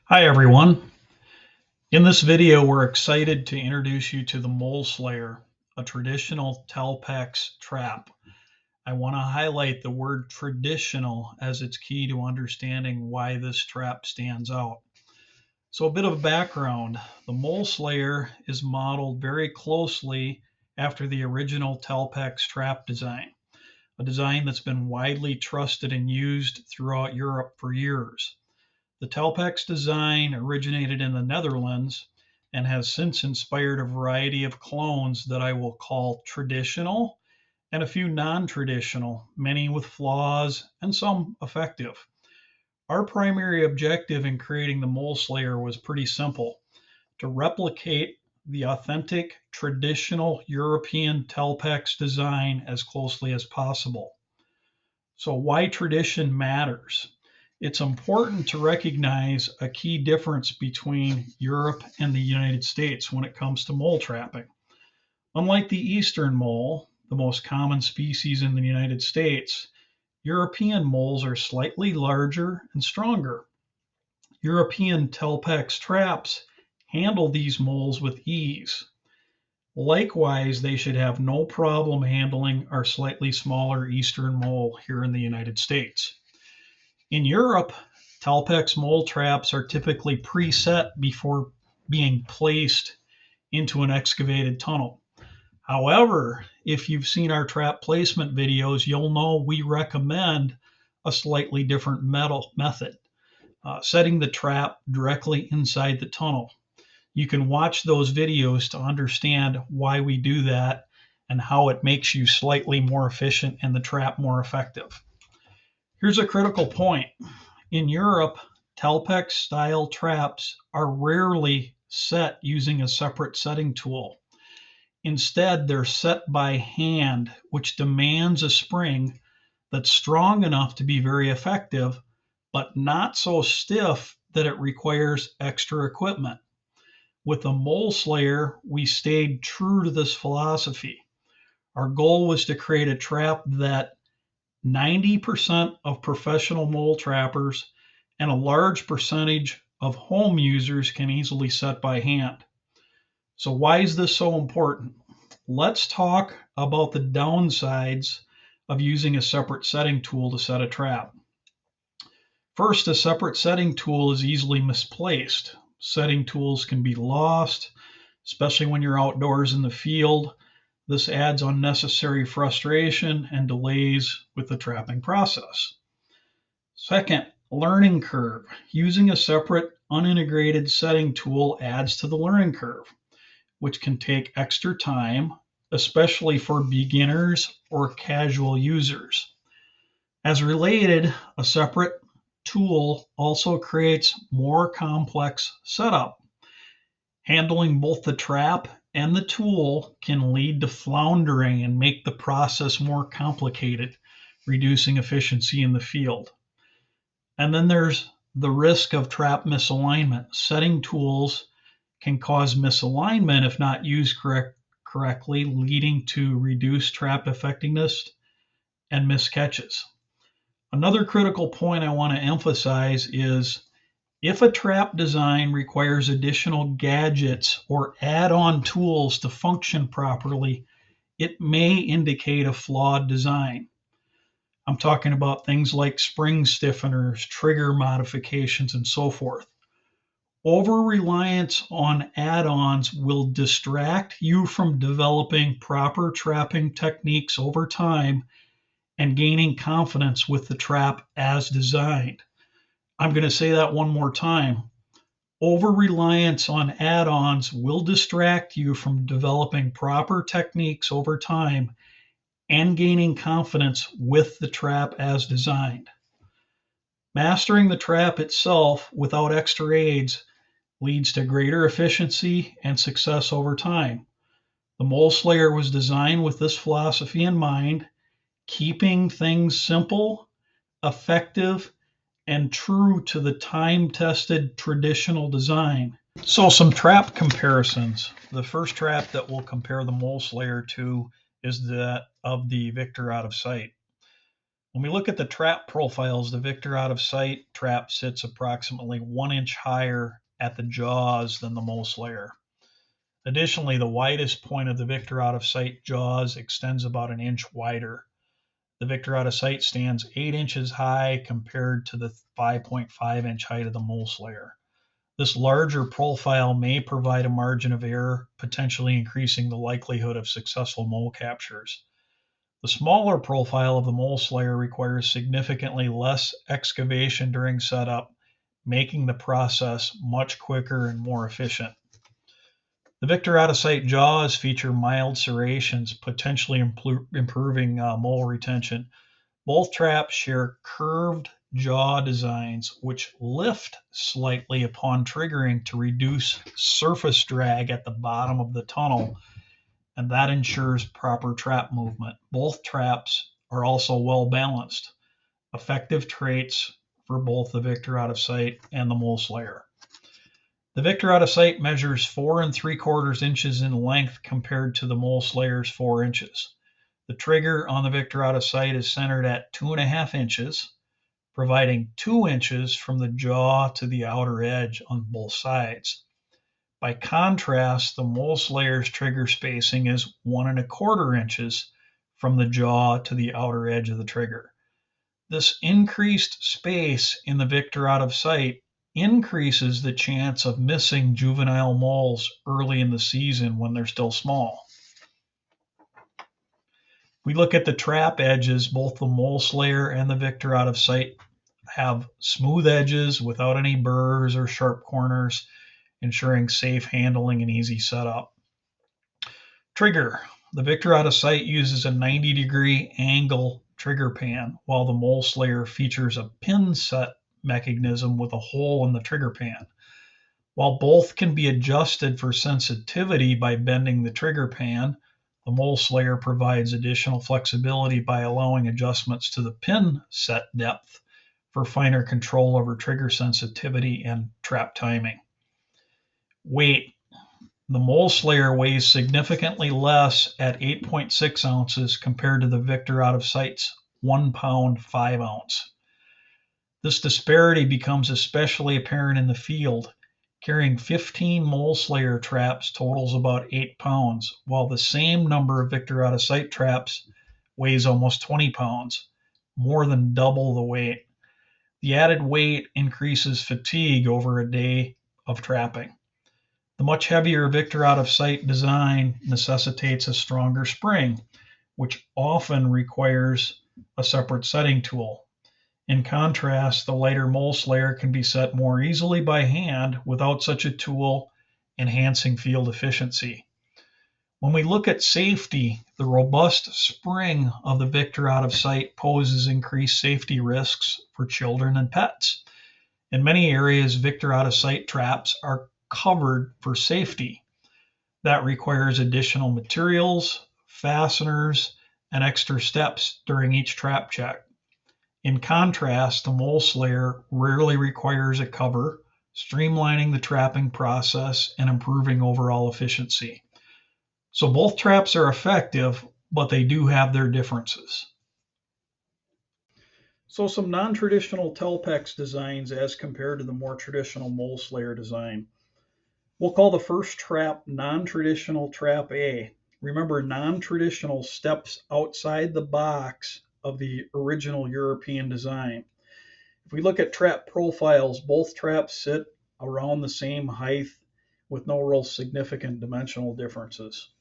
Hi everyone. In this video, we're excited to introduce you to the MoleSlayer, a traditional Telpex trap. I want to highlight the word traditional as it's key to understanding why this trap stands out. So a bit of background. The MoleSlayer is modeled very closely after the original Telpex trap design, a design that's been widely trusted and used throughout Europe for years. The Telpex design originated in the Netherlands and has since inspired a variety of clones that I will call traditional and a few non-traditional, many with flaws and some effective. Our primary objective in creating the MoleSlayer was pretty simple: to replicate the authentic traditional European Telpex design as closely as possible. So why tradition matters? It's important to recognize a key difference between Europe and the United States when it comes to mole trapping. Unlike the eastern mole, the most common species in the United States, European moles are slightly larger and stronger. European Telpex traps handle these moles with ease. Likewise, they should have no problem handling our slightly smaller eastern mole here in the United States. In Europe, Telpex mole traps are typically preset before being placed into an excavated tunnel. However, if you've seen our trap placement videos, you'll know we recommend a slightly different method, setting the trap directly inside the tunnel. You can watch those videos to understand why we do that and how it makes you slightly more efficient and the trap more effective. Here's a critical point. In Europe, Telpex style traps are rarely set using a separate setting tool. Instead, they're set by hand, which demands a spring that's strong enough to be very effective, but not so stiff that it requires extra equipment. With the MoleSlayer, we stayed true to this philosophy. Our goal was to create a trap that 90% of professional mole trappers and a large percentage of home users can easily set by hand. So why is this so important? Let's talk about the downsides of using a separate setting tool to set a trap. First, a separate setting tool is easily misplaced. Setting tools can be lost, especially when you're outdoors in the field. This adds unnecessary frustration and delays with the trapping process. Second, learning curve. Using a separate unintegrated setting tool adds to the learning curve, which can take extra time, especially for beginners or casual users. As related, a separate tool also creates more complex setup. Handling both the trap and the tool can lead to floundering and make the process more complicated, reducing efficiency in the field. And then there's the risk of trap misalignment. Setting tools can cause misalignment if not used correctly, leading to reduced trap effectiveness and missed catches. Another critical point I want to emphasize is if a trap design requires additional gadgets or add-on tools to function properly, it may indicate a flawed design. I'm talking about things like spring stiffeners, trigger modifications, and so forth. Over-reliance on add-ons will distract you from developing proper trapping techniques over time and gaining confidence with the trap as designed. I'm going to say that one more time. Over-reliance on add-ons will distract you from developing proper techniques over time and gaining confidence with the trap as designed. Mastering the trap itself without extra aids leads to greater efficiency and success over time. The MoleSlayer was designed with this philosophy in mind, keeping things simple, effective, and true to the time-tested traditional design. So some trap comparisons. The first trap that we'll compare the MoleSlayer to is that of the Victor Out of Sight. When we look at the trap profiles, the Victor out of sight trap sits approximately 1 inch higher at the jaws than the MoleSlayer. Additionally, the widest point of the Victor out of sight jaws extends about an inch wider. The Victor out of sight stands 8 inches high compared to the 5.5 inch height of the MoleSlayer. This larger profile may provide a margin of error, potentially increasing the likelihood of successful mole captures. The smaller profile of the MoleSlayer requires significantly less excavation during setup, making the process much quicker and more efficient. The Victor out of sight jaws feature mild serrations, potentially improving mole retention. Both traps share curved jaw designs, which lift slightly upon triggering to reduce surface drag at the bottom of the tunnel, and that ensures proper trap movement. Both traps are also well balanced, effective traits for both the Victor out of sight and the MoleSlayer. The Victor out of sight measures 4 3/4 inches in length compared to the MoleSlayer's 4 inches. The trigger on the Victor out of sight is centered at 2.5 inches, providing 2 inches from the jaw to the outer edge on both sides. By contrast, the MoleSlayer's trigger spacing is 1 1/4 inches from the jaw to the outer edge of the trigger. This increased space in the Victor out of sight increases the chance of missing juvenile moles early in the season when they're still small. We look at the trap edges, both the MoleSlayer and the Victor out of sight have smooth edges without any burrs or sharp corners, ensuring safe handling and easy setup. Trigger. The Victor out of sight uses a 90-degree angle trigger pan, while the MoleSlayer features a pin set mechanism with a hole in the trigger pan. While both can be adjusted for sensitivity by bending the trigger pan, the MoleSlayer provides additional flexibility by allowing adjustments to the pin set depth for finer control over trigger sensitivity and trap timing. Weight. The MoleSlayer weighs significantly less at 8.6 ounces compared to the Victor out of sight's 1 pound 5 ounce. This disparity becomes especially apparent in the field. Carrying 15 MoleSlayer traps totals about 8 pounds, while the same number of Victor out of sight traps weighs almost 20 pounds, more than double the weight. The added weight increases fatigue over a day of trapping. The much heavier Victor out of sight design necessitates a stronger spring, which often requires a separate setting tool. In contrast, the lighter MoleSlayer can be set more easily by hand without such a tool, enhancing field efficiency. When we look at safety, the robust spring of the Victor out of sight poses increased safety risks for children and pets. In many areas, Victor out of sight traps are covered for safety. That requires additional materials, fasteners, and extra steps during each trap check. In contrast, the MoleSlayer rarely requires a cover, streamlining the trapping process and improving overall efficiency. So both traps are effective, but they do have their differences. So some non-traditional Telpex designs as compared to the more traditional MoleSlayer design. We'll call the first trap non-traditional trap A. Remember, non-traditional steps outside the box of the original European design. If we look at trap profiles, both traps sit around the same height with no real significant dimensional differences.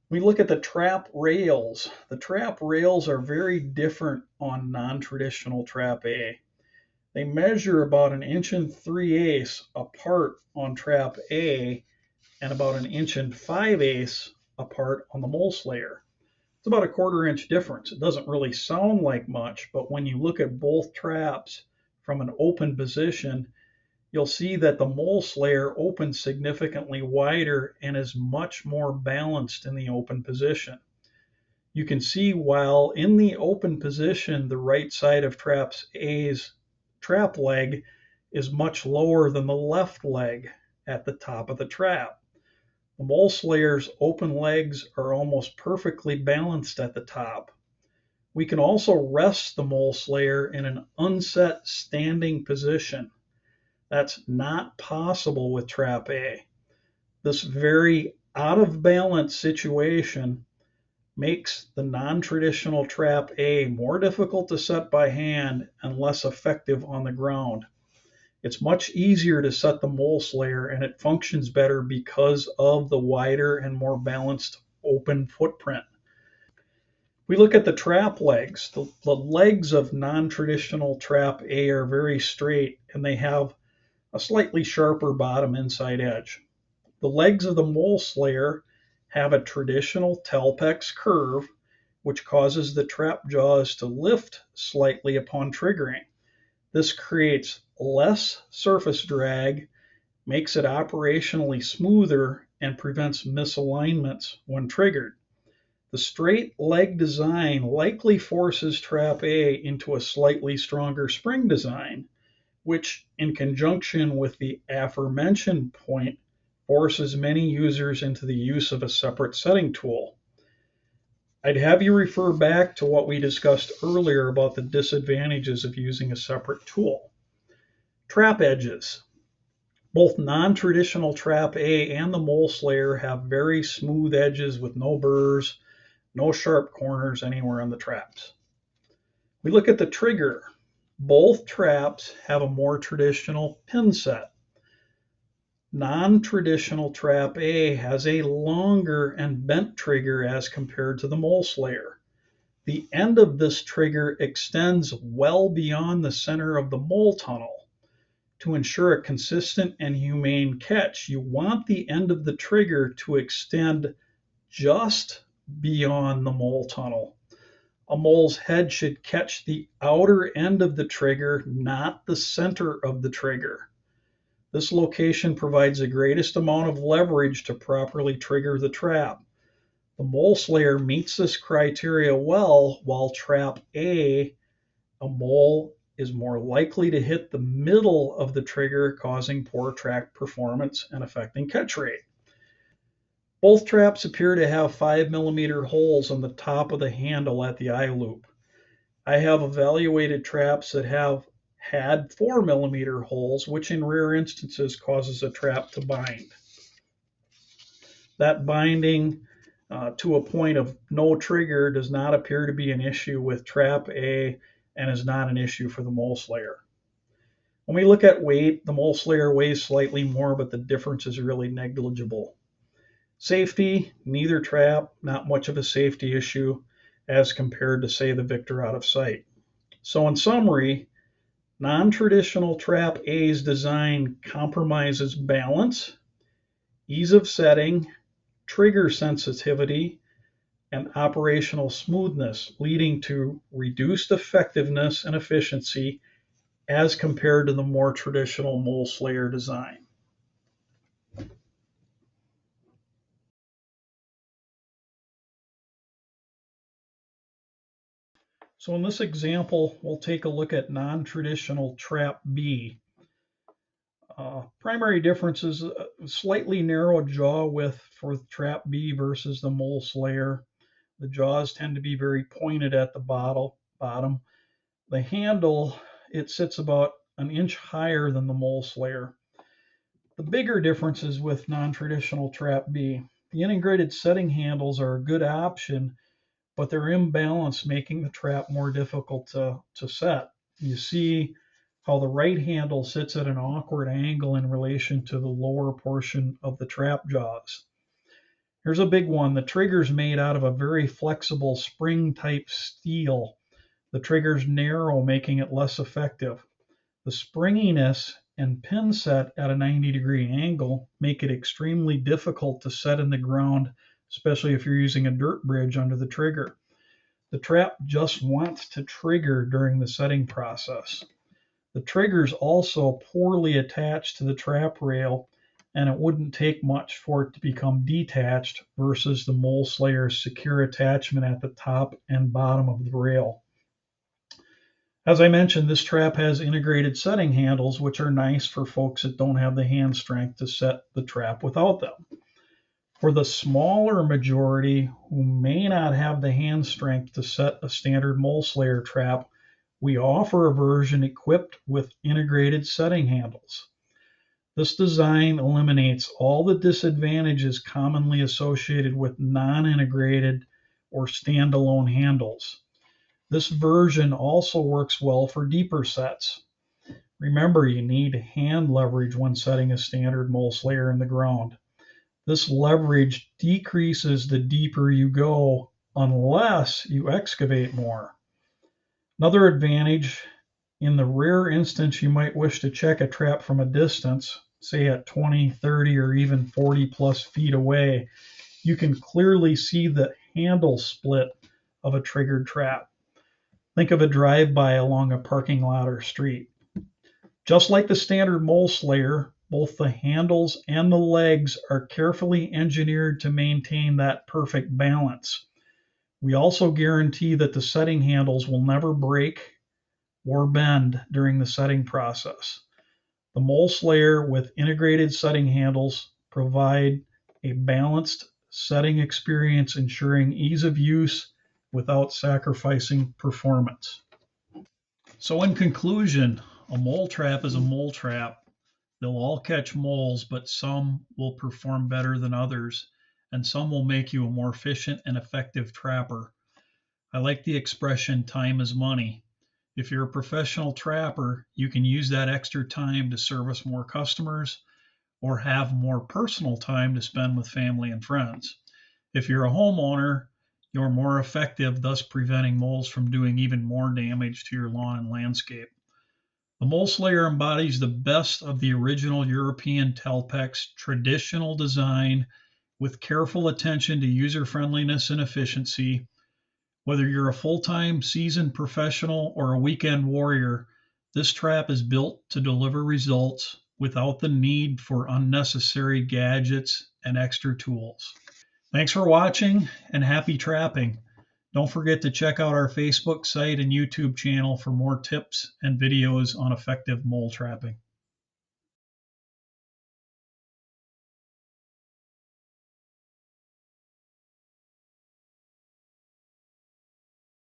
We look at the trap rails. The trap rails are very different on non-traditional trap A. They measure about 1 3/8 inches apart on trap A and about 1 5/8 inches apart on the MoleSlayer. It's about a 1/4 inch difference. It doesn't really sound like much, but when you look at both traps from an open position, you'll see that the MoleSlayer opens significantly wider and is much more balanced in the open position. You can see while in the open position, the right side of trap A's trap leg is much lower than the left leg at the top of the trap. The MoleSlayer's open legs are almost perfectly balanced at the top. We can also rest the MoleSlayer in an unset standing position. That's not possible with Trap A. This very out of balance situation makes the non-traditional Trap A more difficult to set by hand and less effective on the ground. It's much easier to set the MoleSlayer, and it functions better because of the wider and more balanced open footprint. We look at the trap legs. The legs of non-traditional Trap A are very straight, and they have a slightly sharper bottom inside edge. The legs of the MoleSlayer have a traditional Telpex curve, which causes the trap jaws to lift slightly upon triggering. This creates less surface drag, makes it operationally smoother, and prevents misalignments when triggered. The straight leg design likely forces Trap A into a slightly stronger spring design, which, in conjunction with the aforementioned point, forces many users into the use of a separate setting tool. I'd have you refer back to what we discussed earlier about the disadvantages of using a separate tool. Trap edges. Both non-traditional Trap A and the MoleSlayer have very smooth edges with no burrs, no sharp corners anywhere on the traps. We look at the trigger. Both traps have a more traditional pin set. Non-traditional Trap A has a longer and bent trigger as compared to the MoleSlayer. The end of this trigger extends well beyond the center of the mole tunnel. To ensure a consistent and humane catch, you want the end of the trigger to extend just beyond the mole tunnel. A mole's head should catch the outer end of the trigger, not the center of the trigger. This location provides the greatest amount of leverage to properly trigger the trap. The MoleSlayer meets this criteria well, while Trap A, a mole is more likely to hit the middle of the trigger, causing poor track performance and affecting catch rate. Both traps appear to have 5mm holes on the top of the handle at the eye loop. I have evaluated traps that have had 4mm holes, which in rare instances causes a trap to bind. That binding to a point of no trigger does not appear to be an issue with Trap A and is not an issue for the MoleSlayer. When we look at weight, the MoleSlayer weighs slightly more, but the difference is really negligible. Safety, neither trap, not much of a safety issue as compared to, say, the Victor out of sight. So in summary, non-traditional Trap A's design compromises balance, ease of setting, trigger sensitivity, and operational smoothness, leading to reduced effectiveness and efficiency as compared to the more traditional MoleSlayer design. So in this example, we'll take a look at non-traditional Trap B. Primary differences: slightly narrow jaw width for Trap B versus the MoleSlayer. The jaws tend to be very pointed at the bottom. The handle, it sits about an inch higher than the MoleSlayer. The bigger differences with non-traditional Trap B: the integrated setting handles are a good option, but they're imbalanced, making the trap more difficult to set. You see how the right handle sits at an awkward angle in relation to the lower portion of the trap jaws. Here's a big one. The trigger's made out of a very flexible spring-type steel. The trigger's narrow, making it less effective. The springiness and pin set at a 90-degree angle make it extremely difficult to set in the ground, especially if you're using a dirt bridge under the trigger. The trap just wants to trigger during the setting process. The trigger's also poorly attached to the trap rail, and it wouldn't take much for it to become detached versus the MoleSlayer's secure attachment at the top and bottom of the rail. As I mentioned, this trap has integrated setting handles, which are nice for folks that don't have the hand strength to set the trap without them. For the smaller majority who may not have the hand strength to set a standard MoleSlayer trap, we offer a version equipped with integrated setting handles. This design eliminates all the disadvantages commonly associated with non-integrated or standalone handles. This version also works well for deeper sets. Remember, you need hand leverage when setting a standard MoleSlayer in the ground. This leverage decreases the deeper you go unless you excavate more. Another advantage, in the rare instance you might wish to check a trap from a distance, say at 20, 30, or even 40 plus feet away, you can clearly see the handle split of a triggered trap. Think of a drive-by along a parking lot or street. Just like the standard MoleSlayer, both the handles and the legs are carefully engineered to maintain that perfect balance. We also guarantee that the setting handles will never break or bend during the setting process. The MoleSlayer with integrated setting handles provide a balanced setting experience, ensuring ease of use without sacrificing performance. So in conclusion, a mole trap is a mole trap. They'll all catch moles, but some will perform better than others, and some will make you a more efficient and effective trapper. I like the expression, time is money. If you're a professional trapper, you can use that extra time to service more customers or have more personal time to spend with family and friends. If you're a homeowner, you're more effective, thus preventing moles from doing even more damage to your lawn and landscape. The MoleSlayer embodies the best of the original European Telpex traditional design with careful attention to user friendliness and efficiency. Whether you're a full-time seasoned professional or a weekend warrior, this trap is built to deliver results without the need for unnecessary gadgets and extra tools. Thanks for watching and happy trapping. Don't forget to check out our Facebook site and YouTube channel for more tips and videos on effective mole trapping.